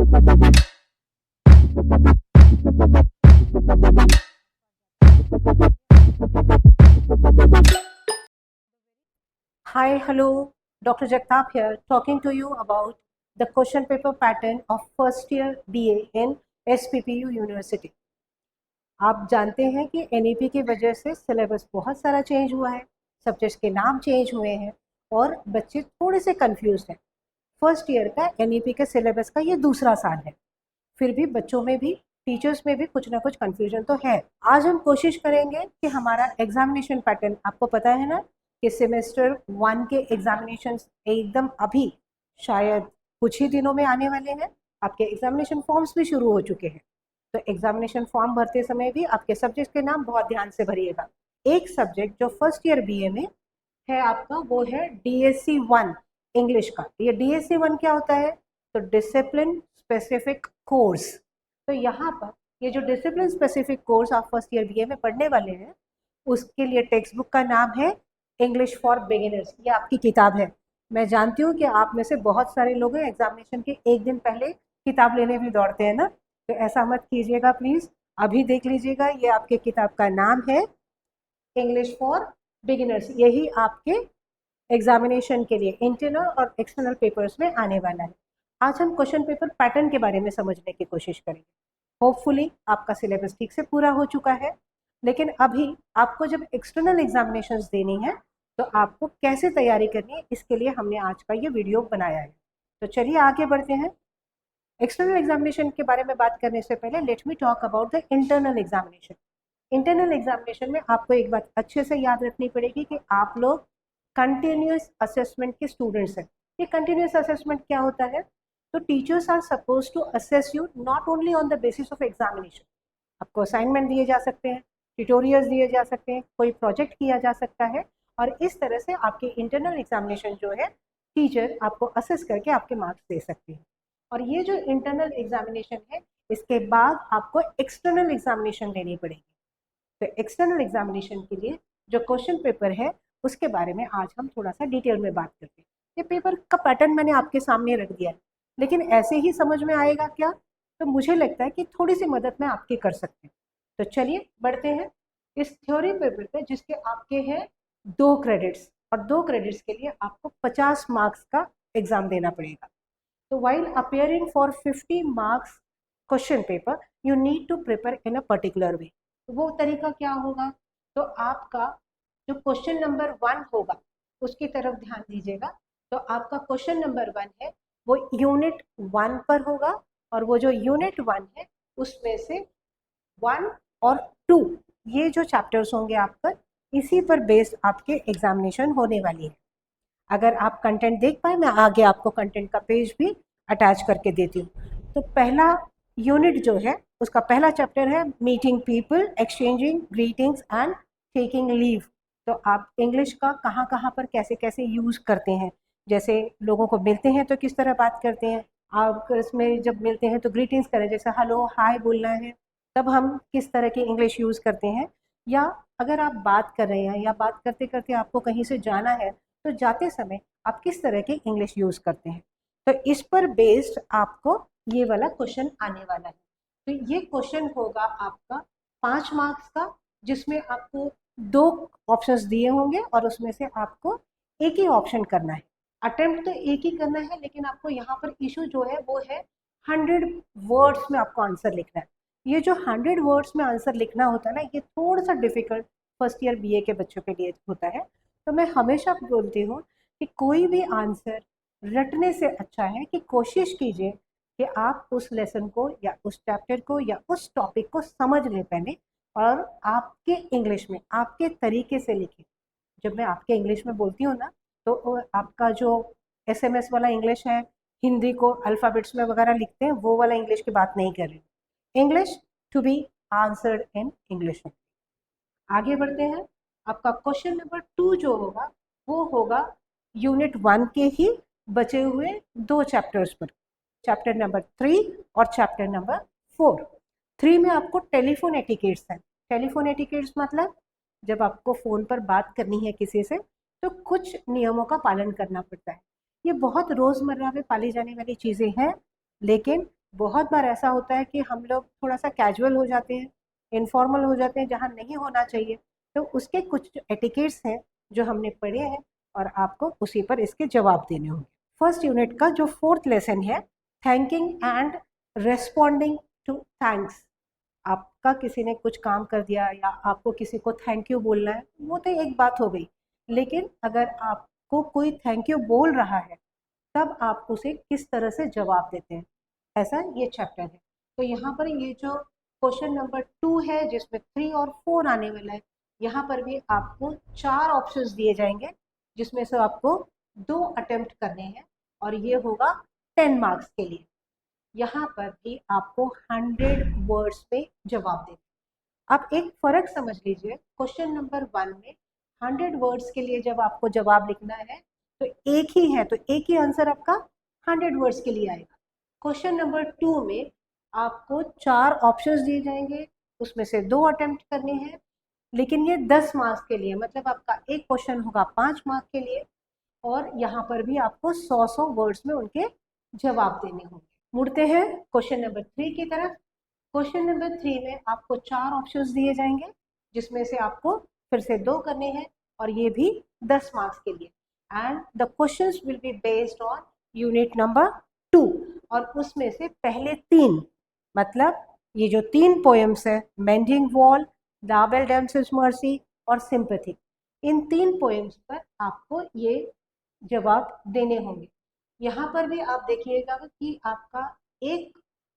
Hi, hello, Dr. Jagtap here, talking to you about the question paper pattern of first year BA in SPPU University. आप जानते हैं कि NEP की वजह से सिलेबस बहुत सारा चेंज हुआ है, सब्जेक्ट्स के नाम चेंज हुए हैं और बच्चे थोड़े से कंफ्यूज हैं। फर्स्ट ईयर का NEP के सिलेबस का ये दूसरा साल है, फिर भी बच्चों में भी टीचर्स में भी कुछ ना कुछ कंफ्यूजन तो है। आज हम कोशिश करेंगे कि हमारा एग्जामिनेशन पैटर्न, आपको पता है ना कि सेमेस्टर 1 के एग्जामिनेशन एकदम अभी शायद कुछ ही दिनों में आने वाले हैं। आपके एग्जामिनेशन फॉर्म्स भी शुरू हो चुके हैं, तो एग्जामिनेशन फॉर्म भरते समय भी आपके सब्जेक्ट के नाम बहुत ध्यान से भरिएगा। एक सब्जेक्ट जो फर्स्ट ईयर BA में है आपका, वो है DSC 1 इंग्लिश का। ये DSC 1 क्या होता है? तो डिसिप्लिन स्पेसिफिक कोर्स। तो यहाँ पर ये जो डिसिप्लिन स्पेसिफिक कोर्स आप फर्स्ट ईयर BA में पढ़ने वाले हैं, उसके लिए टेक्स्ट बुक का नाम है इंग्लिश फॉर बिगिनर्स। ये आपकी किताब है। मैं जानती हूँ कि आप में से बहुत सारे लोग हैं एग्जामिनेशन के एक दिन पहले किताब लेने भी दौड़ते हैं ना, तो ऐसा मत कीजिएगा प्लीज़। अभी देख लीजिएगा, ये आपके किताब का नाम है इंग्लिश फॉर बिगिनर्स। यही आपके एग्जामिनेशन के लिए इंटरनल और एक्सटर्नल पेपर्स में आने वाला है। आज हम क्वेश्चन पेपर पैटर्न के बारे में समझने की कोशिश करेंगे। होपफुली आपका सिलेबस ठीक से पूरा हो चुका है, लेकिन अभी आपको जब एक्सटर्नल एग्जामिनेशंस देनी है तो आपको कैसे तैयारी करनी है, इसके लिए हमने आज का ये वीडियो बनाया है। तो चलिए आगे बढ़ते हैं। एक्सटर्नल एग्जामिनेशन के बारे में बात करने से पहले let me talk about the internal examination. Internal examination में आपको एक बात अच्छे से याद रखनी पड़ेगी कि आप लोग कंटिन्यूस असेसमेंट के स्टूडेंट्स हैं। ये कंटिन्यूस असेसमेंट क्या होता है? तो teachers are suppose to assess you not only on the basis of examination. आपको असाइनमेंट दिए जा सकते हैं, ट्यूटोरियल्स दिए जा सकते हैं, कोई प्रोजेक्ट किया जा सकता है, और इस तरह से आपके इंटरनल एग्जामिनेशन जो है टीचर आपको असेस करके आपके मार्क्स दे सकते हैं। और ये जो इंटरनल एग्जामिनेशन है, इसके बाद आपको एक्सटर्नल एग्जामिनेशन देनी पड़ेगी। तो एक्सटर्नल एग्जामिनेशन के लिए जो क्वेश्चन पेपर है उसके बारे में आज हम थोड़ा सा डिटेल में बात करते हैं। ये पेपर का पैटर्न मैंने आपके सामने रख दिया है, लेकिन ऐसे ही समझ में आएगा क्या? तो मुझे लगता है कि थोड़ी सी मदद मैं आपकी कर सकती हूँ। तो चलिए बढ़ते हैं इस थ्योरी पेपर पे, जिसके आपके हैं 2 क्रेडिट्स, और 2 क्रेडिट्स के लिए आपको 50 मार्क्स का एग्जाम देना पड़ेगा। तो while appearing for 50 marks question paper, you need to prepare in a particular way. तो वो तरीका क्या होगा? तो आपका जो क्वेश्चन नंबर 1 होगा उसकी तरफ ध्यान दीजिएगा। तो आपका क्वेश्चन नंबर 1 है वो यूनिट 1 पर होगा, और वो जो यूनिट 1 है उसमें से 1 और 2 ये जो चैप्टर्स होंगे आप पर, इसी पर बेस्ड आपके एग्जामिनेशन होने वाली है। अगर आप कंटेंट देख पाए, मैं आगे आपको कंटेंट का पेज भी अटैच करके देती हूँ। तो पहला यूनिट जो है उसका पहला चैप्टर है meeting people, exchanging greetings and taking leave. तो आप इंग्लिश का कहाँ कहाँ पर कैसे कैसे यूज़ करते हैं, जैसे लोगों को मिलते हैं तो किस तरह बात करते हैं, आप इसमें जब मिलते हैं तो ग्रीटिंग्स करें, जैसे हेलो हाय बोलना है, तब हम किस तरह की इंग्लिश यूज़ करते हैं। या अगर आप बात कर रहे हैं या बात करते करते आपको कहीं से जाना है, तो जाते समय आप किस तरह की इंग्लिश यूज़ करते हैं। तो इस पर बेस्ड आपको ये वाला क्वेश्चन आने वाला है। तो ये क्वेश्चन होगा आपका 5 मार्क्स का, जिसमें आपको 2 ऑप्शंस दिए होंगे और उसमें से आपको एक ही ऑप्शन करना है। अटेम्प्ट तो एक ही करना है, लेकिन आपको यहाँ पर इशू जो है वो है 100 वर्ड्स में आपको आंसर लिखना है। ये जो 100 वर्ड्स में आंसर लिखना होता है ना, ये थोड़ा सा डिफिकल्ट फर्स्ट ईयर BA के बच्चों के लिए होता है। तो मैं हमेशा बोलती हूँ कि कोई भी आंसर रटने से अच्छा है कि कोशिश कीजिए कि आप उस लेसन को या उस चैप्टर को या उस टॉपिक को समझ लें पहले, और आपके इंग्लिश में आपके तरीके से लिखें। जब मैं आपके इंग्लिश में बोलती हूँ ना, तो आपका जो SMS वाला इंग्लिश है, हिंदी को अल्फ़ाबेट्स में वगैरह लिखते हैं, वो वाला इंग्लिश की बात नहीं कर रही। English to be answered in English में। आगे बढ़ते हैं। आपका क्वेश्चन नंबर 2 जो होगा वो होगा यूनिट 1 के ही बचे हुए 2 चैप्टर्स पर, चैप्टर नंबर 3 और चैप्टर नंबर 4। 3 में आपको टेलीफोन एटिकेट्स है। टेलीफोन एटिकेट्स मतलब जब आपको फ़ोन पर बात करनी है किसी से, तो कुछ नियमों का पालन करना पड़ता है। ये बहुत रोज़मर्रा में पाली जाने वाली चीज़ें हैं, लेकिन बहुत बार ऐसा होता है कि हम लोग थोड़ा सा कैजुअल हो जाते हैं, इनफॉर्मल हो जाते हैं जहाँ नहीं होना चाहिए, तो उसके कुछ एटिकेट्स हैं जो हमने पढ़े हैं और आपको उसी पर इसके जवाब देने होंगे। फर्स्ट यूनिट का जो 4th लेसन है, thanking and responding to thanks. आपका किसी ने कुछ काम कर दिया या आपको किसी को थैंक यू बोलना है, वो तो एक बात हो गई, लेकिन अगर आपको कोई थैंक यू बोल रहा है तब आप उसे किस तरह से जवाब देते हैं, ऐसा ये चैप्टर है। तो यहाँ पर ये जो क्वेश्चन नंबर 2 है जिसमें 3 और 4 आने वाला है, यहाँ पर भी आपको 4 ऑप्शंस दिए जाएंगे जिसमें से आपको 2 अटेम्प्ट करने हैं और ये होगा 10 मार्क्स के लिए। यहाँ पर भी आपको 100 वर्ड्स में जवाब देना। आप एक फर्क समझ लीजिए, क्वेश्चन नंबर 1 में 100 वर्ड्स के लिए जब आपको जवाब लिखना है तो एक ही है, तो एक ही आंसर आपका 100 वर्ड्स के लिए आएगा। क्वेश्चन नंबर 2 में आपको 4 ऑप्शंस दिए जाएंगे, उसमें से 2 अटेम्प्ट करने हैं, लेकिन ये 10 मार्क्स के लिए, मतलब आपका एक क्वेश्चन होगा 5 मार्क्स के लिए और यहाँ पर भी आपको 100 वर्ड्स में उनके जवाब देने होंगे। मुड़ते हैं क्वेश्चन नंबर 3 की तरफ। क्वेश्चन नंबर 3 में आपको 4 ऑप्शंस दिए जाएंगे जिसमें से आपको फिर से 2 करने हैं और ये भी 10 मार्क्स के लिए। And the questions will be based on unit number 2 और उसमें से पहले 3, मतलब ये जो 3 पोएम्स है, मेंडिंग वॉल, द आबेल डैम्सेस मर्सी और सिंपैथी, इन 3 पोएम्स पर आपको ये जवाब देने होंगे। यहाँ पर भी आप देखिएगा कि आपका एक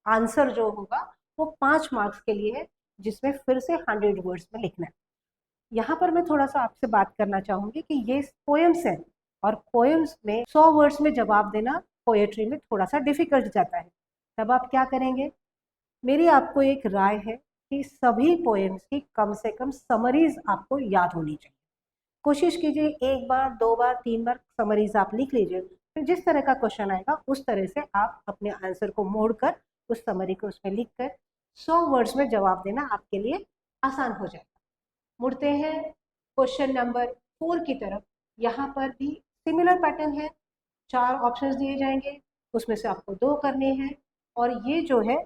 आंसर जो होगा वो 5 मार्क्स के लिए है जिसमें फिर से 100 वर्ड्स में लिखना है। यहाँ पर मैं थोड़ा सा आपसे बात करना चाहूँगी कि ये पोएम्स हैं और पोएम्स में 100 वर्ड्स में जवाब देना पोएट्री में थोड़ा सा डिफिकल्ट जाता है। तब आप क्या करेंगे? मेरी आपको एक राय है कि सभी पोएम्स की कम से कम समरीज आपको याद होनी चाहिए। कोशिश कीजिए 1 बार, 2 बार, 3 बार समरीज आप लिख लीजिए, फिर जिस तरह का क्वेश्चन आएगा उस तरह से आप अपने आंसर को मोड़कर उस समरी को उसमें लिखकर 100 वर्ड्स में जवाब देना आपके लिए आसान हो जाएगा। मुड़ते हैं क्वेश्चन नंबर 4 की तरफ। यहाँ पर भी सिमिलर पैटर्न है, 4 ऑप्शंस दिए जाएंगे, उसमें से आपको 2 करने हैं और ये जो है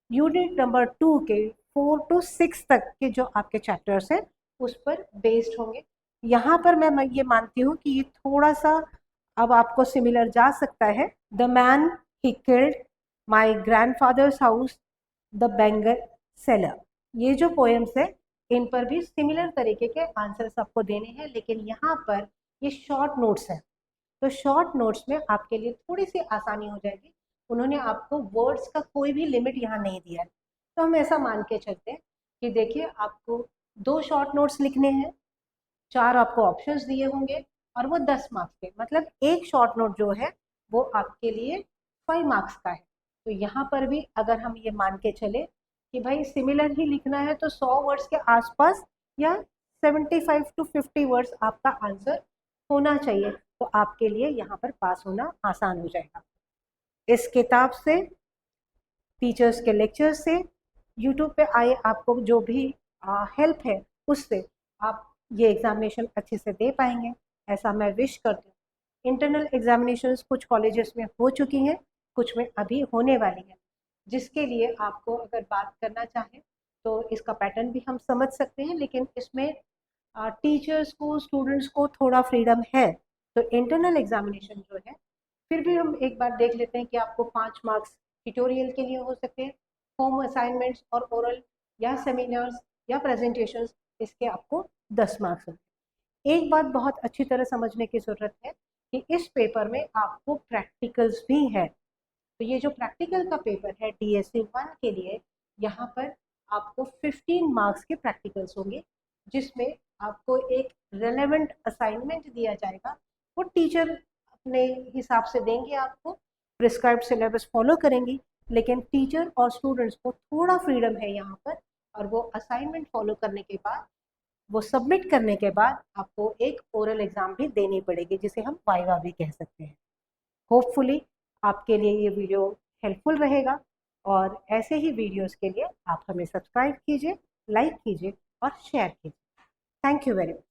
यूनिट नंबर 2 के 4 to 6 तक के जो आपके चैप्टर्स हैं उस पर बेस्ड होंगे। यहाँ पर मैं ये मानती हूँ कि ये थोड़ा सा अब आपको सिमिलर जा सकता है। The man he killed, my grandfathers house, the banger seller, ये जो पोएम्स है इन पर भी सिमिलर तरीके के आंसर्स आपको देने हैं, लेकिन यहाँ पर ये शॉर्ट नोट्स हैं, तो शॉर्ट नोट्स में आपके लिए थोड़ी सी आसानी हो जाएगी। उन्होंने आपको वर्ड्स का कोई भी लिमिट यहाँ नहीं दिया है, तो हम ऐसा मान के चलते हैं कि देखिए आपको 2 शॉर्ट नोट्स लिखने हैं, 4 आपको ऑप्शंस दिए होंगे और वो 10 मार्क्स के, मतलब एक शॉर्ट नोट जो है वो आपके लिए 5 मार्क्स का है। तो यहाँ पर भी अगर हम ये मान के चले कि भाई सिमिलर ही लिखना है तो 100 वर्ड्स के आसपास या 75 to 50 वर्ड्स आपका आंसर होना चाहिए, तो आपके लिए यहाँ पर पास होना आसान हो जाएगा। इस किताब से, टीचर्स के लेक्चर से, यूट्यूब पे आए आपको जो भी हेल्प है उससे आप ये एग्जामिनेशन अच्छे से दे पाएंगे, ऐसा मैं विश करती हूँ। इंटरनल एग्जामिनेशंस कुछ कॉलेजेस में हो चुकी हैं, कुछ में अभी होने वाली हैं, जिसके लिए आपको अगर बात करना चाहें तो इसका पैटर्न भी हम समझ सकते हैं, लेकिन इसमें टीचर्स को, स्टूडेंट्स को थोड़ा फ्रीडम है। तो इंटरनल एग्जामिनेशन जो है फिर भी हम एक बार देख लेते हैं कि आपको 5 मार्क्स ट्यूटोरियल के लिए हो सकते हैं, होम असाइनमेंट्स और ओरल या सेमिनार्स या प्रेजेंटेशंस, इसके आपको 10 मार्क्स होते हैं। एक बात बहुत अच्छी तरह समझने की ज़रूरत है कि इस पेपर में आपको प्रैक्टिकल्स भी है। तो ये जो प्रैक्टिकल का पेपर है DSC 1 के लिए, यहाँ पर आपको 15 मार्क्स के प्रैक्टिकल्स होंगे, जिसमें आपको एक रेलेवेंट असाइनमेंट दिया जाएगा। वो टीचर अपने हिसाब से देंगे, आपको प्रिस्क्राइब्ड सिलेबस फॉलो करेंगी, लेकिन टीचर और स्टूडेंट्स को थोड़ा फ्रीडम है यहाँ पर, और वो असाइनमेंट फॉलो करने के बाद, वो सबमिट करने के बाद आपको एक ओरल एग्जाम भी देनी पड़ेगी, जिसे हम वाइवा भी कह सकते हैं। होपफुली आपके लिए ये वीडियो हेल्पफुल रहेगा, और ऐसे ही वीडियोस के लिए आप हमें सब्सक्राइब कीजिए, लाइक कीजिए और शेयर कीजिए। Thank you very much.